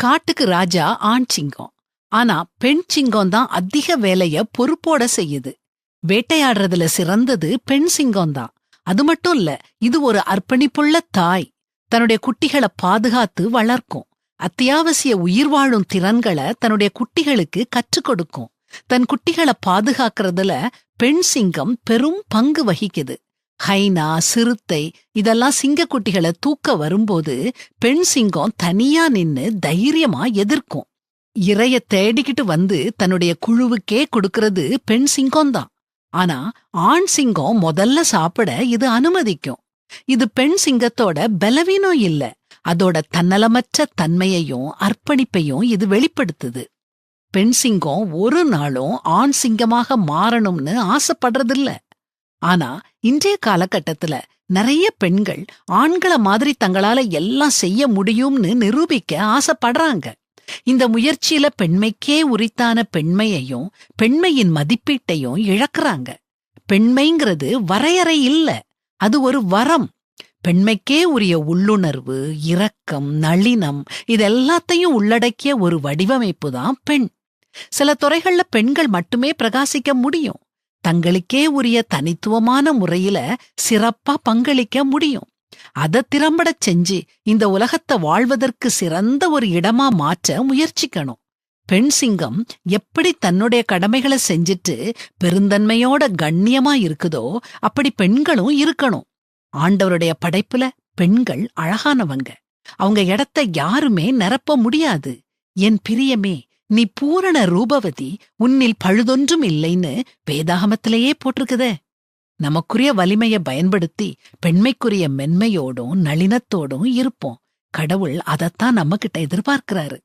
காட்டுக்கு ராஜா ஆண் சிங்கம். ஆனா பெண் சிங்கம் தான் அதிக வேலைய பொறுப்போட செய்யுது. வேட்டையாடுறதுல சிறந்தது பெண் சிங்கம் தான். அது மட்டும் இல்ல, இது ஒரு அர்ப்பணிப்புள்ள தாய். தன்னுடைய குட்டிகளை பாதுகாத்து வளர்க்கும். அத்தியாவசிய உயிர் வாழும் திறன்களை தன்னுடைய குட்டிகளுக்கு கற்றுக் கொடுக்கும். தன் குட்டிகளை பாதுகாக்கிறதுல பெண் சிங்கம் பெரும் பங்கு வகிக்குது. ஹைனா, சிறுத்தை இதெல்லாம் சிங்கக்குட்டிகளை தூக்க வரும்போது பெண் சிங்கம் தனியா நின்னு தைரியமா எதிர்க்கும். இரைய தேடிக்கிட்டு வந்து தன்னுடைய குழுவுக்கே கொடுக்கறது பெண் சிங்கம்தான். ஆனா ஆண் சிங்கம் முதல்ல சாப்பிட இது அனுமதிக்கும். இது பெண் சிங்கத்தோட பலவீனம் இல்ல, அதோட தன்னலமற்ற தன்மையையும் அர்ப்பணிப்பையும் இது வெளிப்படுத்துது. பெண் சிங்கம் ஒரு நாளும் ஆண் சிங்கமாக மாறணும்னு ஆசைப்படுறதில்ல. ஆனா இன்றைய காலகட்டத்துல நிறைய பெண்கள் ஆண்கள மாதிரி தங்களால எல்லாம் செய்ய முடியும்னு நிரூபிக்க ஆசைப்படுறாங்க. இந்த முயற்சியில பெண்மைக்கே உரித்தான பெண்மையையும் பெண்மையின் மதிப்பீட்டையும் இழக்கிறாங்க. பெண்மைங்கிறது வரையறை இல்ல, அது ஒரு வரம். பெண்மைக்கே உரிய உள்ளுணர்வு, இரக்கம், நளினம் இதெல்லாத்தையும் உள்ளடக்கிய ஒரு வடிவமைப்பு தான் பெண். சில துறைகள்ல பெண்கள் மட்டுமே பிரகாசிக்க முடியும். தங்களுக்கே உரிய தனித்துவமான முறையில சிறப்பா பங்களிக்க முடியும். அத திறம்படச் செஞ்சு இந்த உலகத்தை வாழ்வதற்கு சிறந்த ஒரு இடமா மாற்ற முயற்சிக்கணும். பெண் சிங்கம் எப்படி தன்னுடைய கடமைகளை செஞ்சுட்டு பெருந்தன்மையோட கண்ணியமா இருக்குதோ அப்படி பெண்களும் இருக்கணும். ஆண்டவருடைய படைப்புல பெண்கள் அழகானவங்க. அவங்க இடத்தை யாருமே நிரப்ப முடியாது. என் பிரியமே, நீ பூரண ரூபவதி, உன்னில் பழுதொன்றும் இல்லைன்னு வேதாகமத்திலேயே போட்டிருக்குதே. நமக்குரிய வலிமைய பயன்படுத்தி பெண்மைக்குரிய மென்மையோடும் நளினத்தோடும் இருப்போம். கடவுள் அதத்தான் நம்ம கிட்ட எதிர்பார்க்கிறாரு.